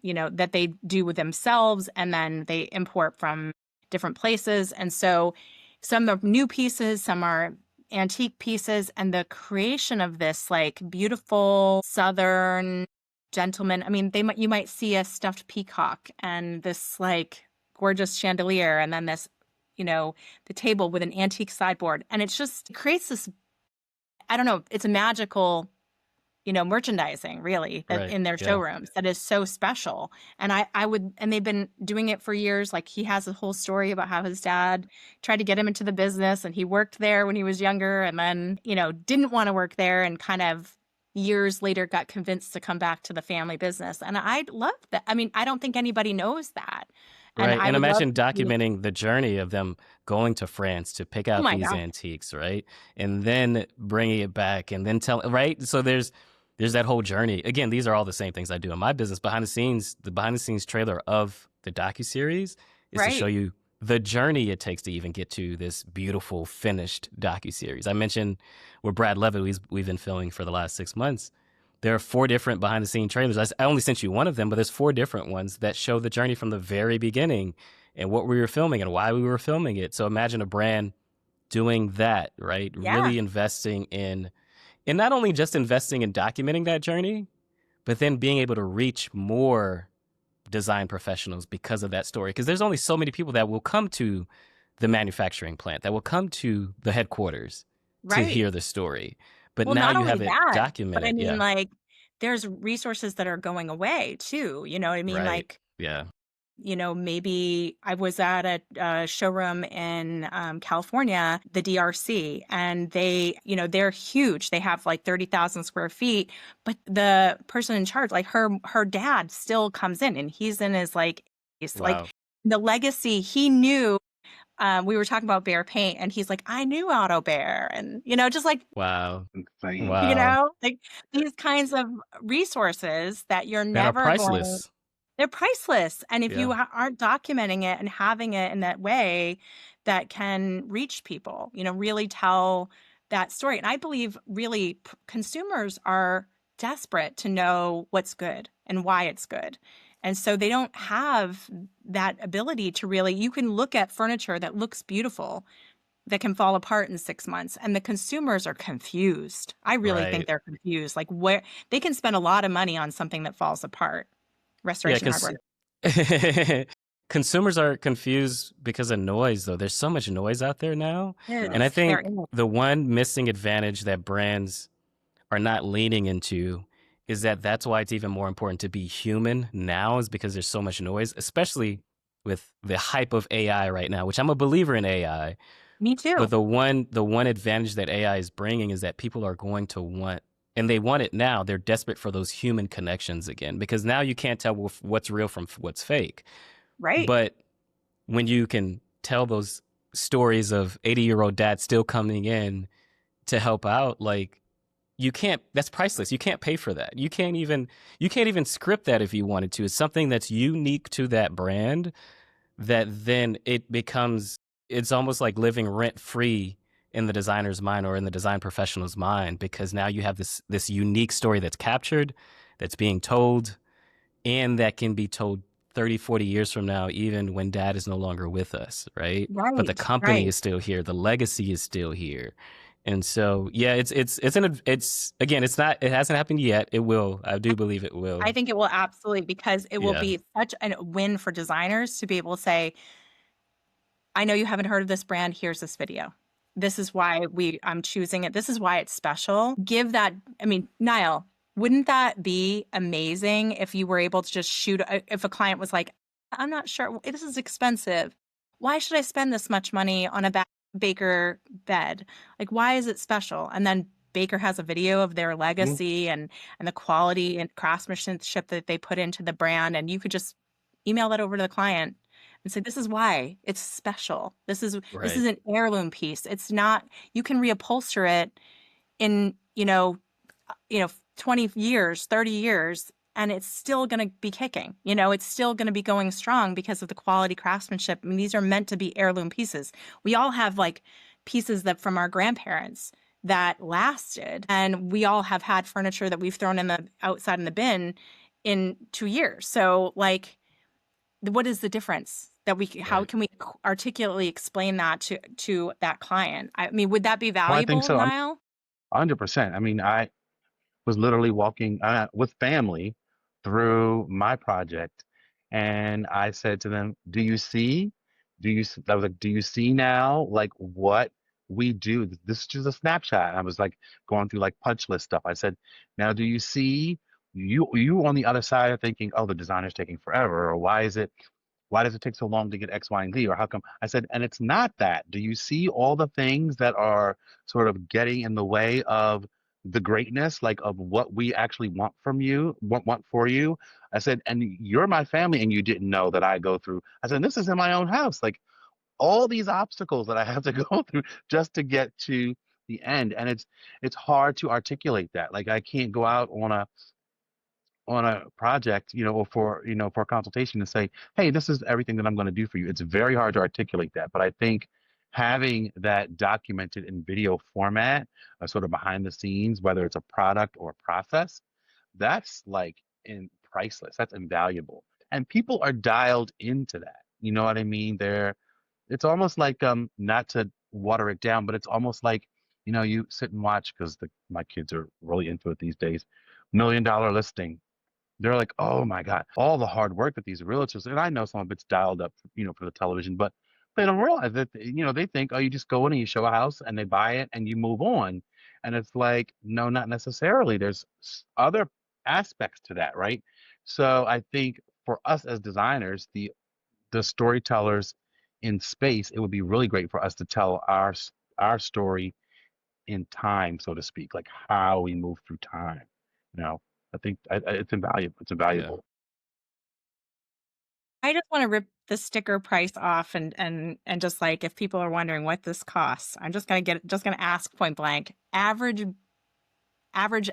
that they do with themselves, and then they import from different places. And so some are new pieces, some are antique pieces, and the creation of this like beautiful southern gentleman. I mean, you might see a stuffed peacock and this like gorgeous chandelier, and then this, the table with an antique sideboard. And it creates this, I don't know, it's a magical, merchandising really that Right. in their Yeah. showrooms that is so special. And and they've been doing it for years. Like he has a whole story about how his dad tried to get him into the business and he worked there when he was younger and then, didn't want to work there and kind of years later got convinced to come back to the family business. And I love that. I mean, I don't think anybody knows that. And Right. I And would love imagine to see, documenting the journey of them going to France to pick oh out my these God, antiques, right? And then bringing it back and then right? So there's that whole journey. Again, these are all the same things I do in my business. The behind the scenes trailer of the docuseries is to show right. you the journey it takes to even get to this beautiful finished docuseries. I mentioned with Brad Levitt, we've been filming for the last 6 months. There are 4 different behind the scene trailers. I only sent you one of them, but there's 4 different ones that show the journey from the very beginning and what we were filming and why we were filming it. So imagine a brand doing that, right? Yeah. Really investing in, and not only just investing in documenting that journey, but then being able to reach more design professionals because of that story. Because there's only so many people that will come to the manufacturing plant, that will come to the headquarters to Right. hear the story. But Well, now not you only have it that, but I documented. mean, Yeah. like, there's resources that are going away too. You know what I mean? Right. Like, Yeah. maybe I was at a showroom in California, the DRC, and they're huge. They have like 30,000 square feet, but the person in charge, like her dad still comes in and he's in his like, it's like Wow. the legacy he knew. We were talking about Bear Paint and he's like, I knew Auto Bear. And, just like, Wow. Insane. Wow. like these kinds of resources that you're That are never going, priceless. they're priceless. And if you Yeah. aren't documenting it and having it in that way that can reach people, really tell that story. And I believe really consumers are desperate to know what's good and why it's good. And so they don't have that ability to really, you can look at furniture that looks beautiful that can fall apart in 6 months, and the consumers are confused. I really think Right. they're confused. Like where they can spend a lot of money on something that falls apart. Yeah, Restoration because hardware. consumers are confused because of noise, though. There's so much noise out there now. And I Is. There think is. the one missing advantage that brands are not leaning into is that that's why it's even more important to be human now, is because there's so much noise, especially with the hype of AI right now, which I'm a believer in AI. Me But too. the one advantage that AI is bringing is that people are going to want, and they want it now. They're desperate for those human connections again, because now you can't tell what's real from what's fake. Right. But when you can tell those stories of 80-year-old dad still coming in to help out, like, you can't, that's priceless. You can't pay for that. You can't even script that if you wanted to. It's something that's unique to that brand, that then it's almost like living rent free in the designer's mind or in the design professional's mind, because now you have this unique story that's captured, that's being told, and that can be told 30, 40 years from now, even when dad is no longer with us, right? But the Right. company Right. is still here, the legacy is still here. And so, yeah, it's again, it hasn't happened yet. It will. I do believe it I will. think it will absolutely, because it will Yeah. be such a win for designers to be able to say, I know you haven't heard of this brand. Here's this video. This is why I'm choosing it. This is why it's special. Give that. I mean, Niall, wouldn't that be amazing if you were able to just if a client was like, I'm not sure, this is expensive. Why should I spend this much money on a bag Baker bed. Like, why is it special? And then Baker has a video of their Mhm. legacy and the quality and craftsmanship that they put into the brand. And you could just email that over to the client and say, this is why it's special. This is Right. an heirloom piece. It's not, you can reupholster it in, 20 years, 30 years, and it's still going to be kicking. It's still going to be going strong because of the quality craftsmanship. I mean, these are meant to be heirloom pieces. We all have like pieces that from our grandparents that lasted, and we all have had furniture that we've thrown in the outside in the bin in 2 years. So like, what is the difference that how Right. can we articulately explain that to that client? I mean, would that be Well, I think valuable, so. I'm Niall? 100%. I mean, I was literally walking with family through my project, and I said to them, "Do you see? I was like, "Do you see now, like what we do? This is just a snapshot." I was like going through like punch list stuff. I said, "Now, do you see? You on the other side are thinking, oh, the designer's taking forever, or why does it take so long to get X, Y, and Z? Or how come?" I said, and it's not that. Do you see all the things that are sort of getting in the way of the greatness, like of what we actually want from you, want for you? I said, and you're my family, and you didn't know that I go through. I said, this is in my own house, like all these obstacles that I have to go through just to get to the end, and it's hard to articulate that. Like I can't go out on a project, or for a consultation and say, hey, this is everything that I'm going to do for you. It's very hard to articulate that. But I think having that documented in video format, sort of behind the scenes, whether it's a product or a process, that's like priceless. That's invaluable. And people are dialed into that. You know what I mean? It's almost like not to water it down, but it's almost like, you sit and watch because my kids are really into it these days. $1 million listing, they're like, oh my God, all the hard work that these realtors, and I know some of it's dialed up, for the television, but they don't realize that, they think, oh, you just go in and you show a house and they buy it and you move on. And it's like, no, not necessarily. There's other aspects to that, right? So I think for us as designers, the storytellers in space, it would be really great for us to tell our story in time, so to speak, like how we move through time. You know, I think it's invaluable. It's Yeah. invaluable. I just want to rip the sticker price off and just like if people are wondering what this costs, I'm just gonna ask point blank, average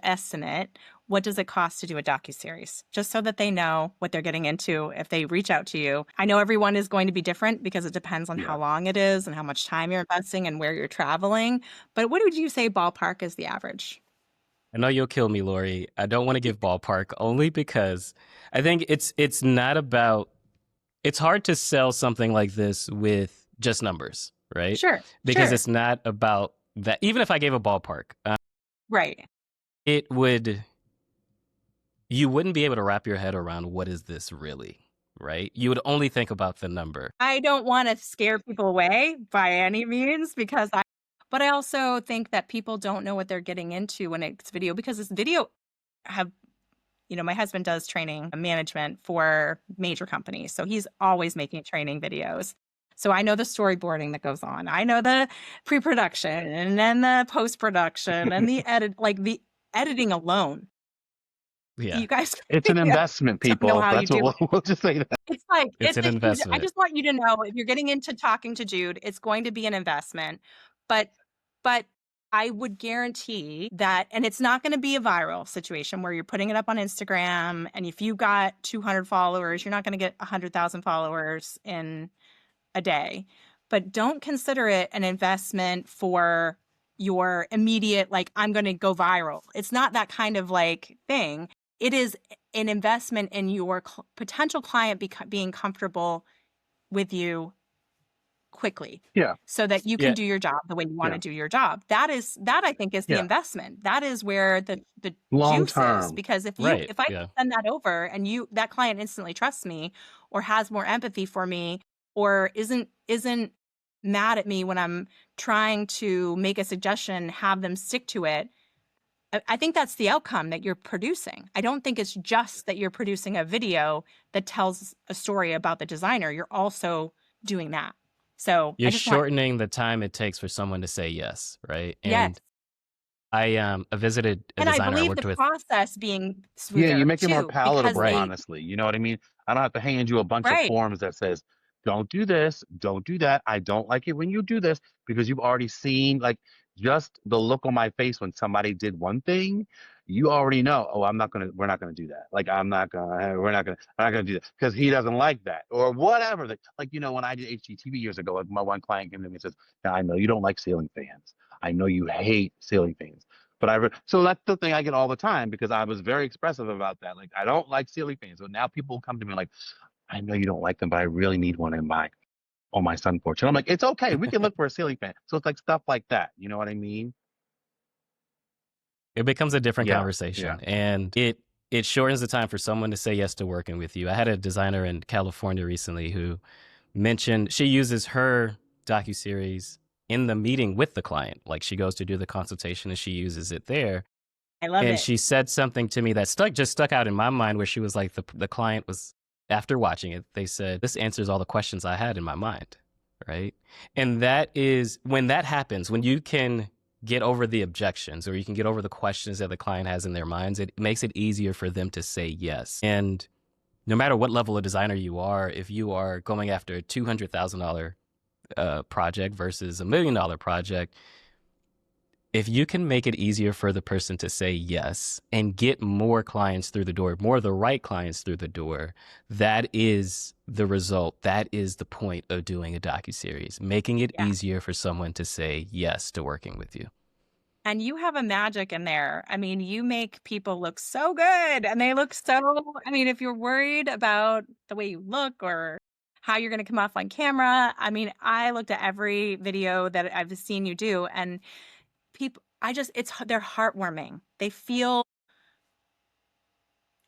estimate, what does it cost to do a docuseries? Just so that they know what they're getting into if they reach out to you. I know everyone is going to be different because it depends on how Yeah. long it is and how much time you're investing and where you're traveling. But what would you say ballpark is the average? I know you'll kill me, Lori. I don't want to give ballpark only because I think it's not about it's hard to sell something like this with just numbers, right? Sure, Because sure. it's not about that. Even if I gave a ballpark, Right. it would you wouldn't be able to wrap your head around what is this really, right? You would only think about the number. I don't want to scare people away by any means but I also think that people don't know what they're getting into when it's video because this video have my husband does training management for major companies. So he's always making training videos. So I know the storyboarding that goes on. I know the pre-production and then the post-production and the the editing alone. Yeah. You guys It's an investment, don't know people. how you That's what do we'll just say that. it's like It's an I investment. just want you to know if you're getting into talking to Jude, it's going to be an investment. But but I would guarantee that, and it's not going to be a viral situation where you're putting it up on Instagram, and if you got 200 followers, you're not going to get 100,000 followers in a day. But don't consider it an investment for your immediate, like, I'm going to go viral. It's not that kind of like thing. It is an investment in your potential client being comfortable with you quickly Yeah. so that you can Yeah. do your job the way you want to Yeah. do your job. That I think is the Yeah. investment. That is where the Long juice is, term. because Right. if I Yeah. send that over and that client instantly trusts me or has more empathy for me or isn't mad at me when I'm trying to make a suggestion, have them stick to it. I think that's the outcome that you're producing. I don't think it's just that you're producing a video that tells a story about the designer. You're also doing that. So I You're just want, shortening the time it takes for someone to say yes, right? yes. And I visited a And I designer I believe worked the with. process being Yeah, you smoother make it more too, because palatable, Right. they, honestly. You know what I mean? I don't have to hand you a bunch of right. forms that says, don't do this, don't do that. I don't like it when you do this because you've already seen like just the look on my face when somebody did one thing, you already know, oh, we're not gonna do that. Like we're not gonna do that because he doesn't like that or whatever. Like, when I did HGTV years ago, like my one client came to me and says, "Now, I know you don't like ceiling fans. I know you hate ceiling fans. But so that's the thing I get all the time because I was very expressive about that. Like, I don't like ceiling fans. But now people come to me like, I know you don't like them, but I really need one on my sun porch. And I'm like, it's okay. We can look for a ceiling fan. So it's like stuff like that. You know what I mean? It becomes a different Yeah. Yeah. conversation, and it shortens the time for someone to say yes to working with you. I had a designer in California recently who mentioned she uses her docuseries in the meeting with the client. Like she goes to do the consultation and she uses it there. I love And it. she said something to me that stuck out in my mind where she was like, the client was, after watching it, they said, this answers all the questions I had in my mind. Right. And that is when that happens, when you can get over the objections or you can get over the questions that the client has in their minds, it makes it easier for them to say yes. And no matter what level of designer you are, if you are going after a $200,000 project versus $1 million project, if you can make it easier for the person to say yes and get more clients through the door, more of the right clients through the door, that is the result. That is the point of doing a docuseries, making it Yeah. easier for someone to say yes to working with you. And you have a magic in there. I mean, you make people look so good and they look so, I mean, if you're worried about the way you look or how you're going to come off on camera, I mean, I looked at every video that I've seen you do and people, they're heartwarming. They feel,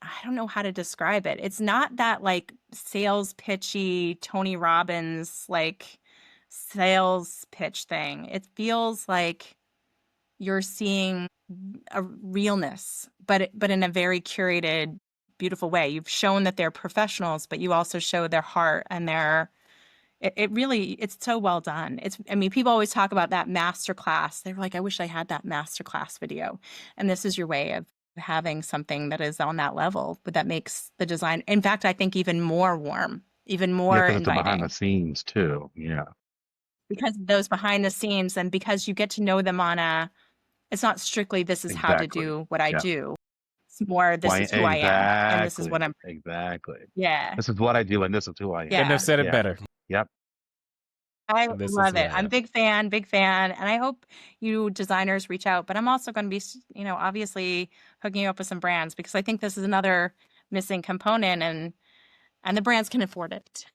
I don't know how to describe it. It's not that like sales pitchy Tony Robbins, like sales pitch thing. It feels like you're seeing a realness, but in a very curated, beautiful way. You've shown that they're professionals, but you also show their heart and it really, it's so well done. I mean, people always talk about that master class. They're like, I wish I had that master class video. And this is your way of having something that is on that level, but that makes the design, in fact, I think even more warm, even Yeah, more because it's a behind the inviting scenes too. Yeah. because of those behind the scenes and because you get to know them it's not strictly this is how to Exactly. do what I Yeah. do. It's more this Why is who I am and this is what exactly. I'm, Exactly. yeah. This is what I do and this is who I am. Couldn't have Yeah. said it Yeah. better. Yep. I This is love who it. I I'm am. big fan. And I hope you designers reach out, but I'm also going to be, obviously hooking you up with some brands because I think this is another missing component and the brands can afford it.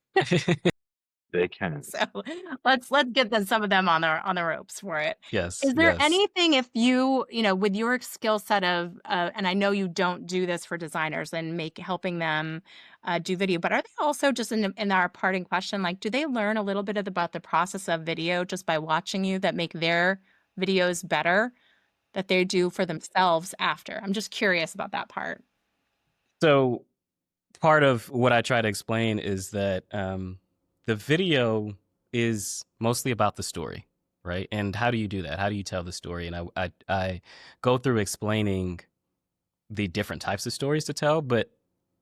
They can. So let's get some of them on the ropes for it. Yes, Is there yes. anything if with your skill set of and I know you don't do this for designers and helping them do video, but are they also just in our parting question, like do they learn a little bit about the process of video just by watching you that make their videos better that they do for themselves after? I'm just curious about that part. So part of what I try to explain is that the video is mostly about the story, right? And how do you do that? How do you tell the story? And I go through explaining the different types of stories to tell, but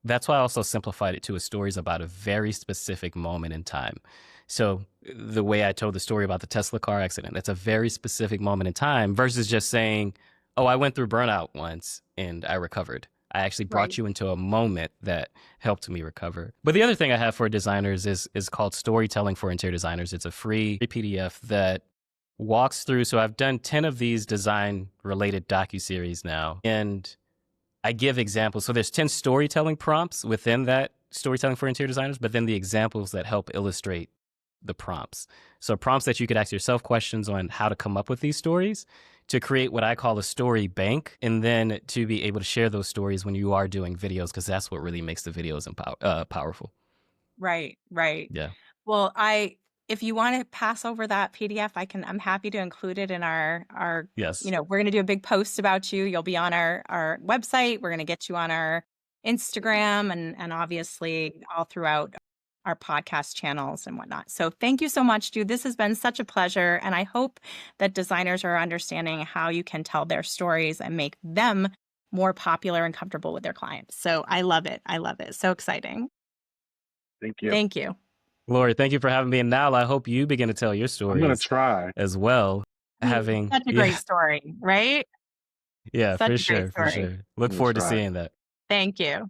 that's why I also simplified it to a stories about a very specific moment in time. So the way I told the story about the Tesla car accident, that's a very specific moment in time versus just saying, oh, I went through burnout once and I recovered. I actually Right. brought you into a moment that helped me recover. But the other thing I have for designers is called Storytelling for Interior Designers. It's a free PDF that walks through. So I've done 10 of these design related docuseries now. And I give examples. So there's 10 storytelling prompts within that storytelling for interior designers, but then the examples that help illustrate the prompts. So prompts that you could ask yourself questions on how to come up with these stories to create what I call a story bank, and then to be able to share those stories when you are doing videos, because that's what really makes the videos powerful. Right, right. Yeah. Well, if you want to pass over that PDF, I'm happy to include it in our, Yes. we're going to do a big post about you. You'll be on our website. We're going to get you on our Instagram and obviously all throughout our podcast channels and whatnot. So thank you so much, Jude. This has been such a pleasure. And I hope that designers are understanding how you can tell their stories and make them more popular and comfortable with their clients. So I love it. I love it. So exciting. Thank you. Thank you. Lori, thank you for having me. And now I hope you begin to tell your I'm gonna stories try. as well. Having Such a great story, right? yeah, Such for a great sure, for story. sure. Look I'm gonna forward to try. seeing that. Thank you.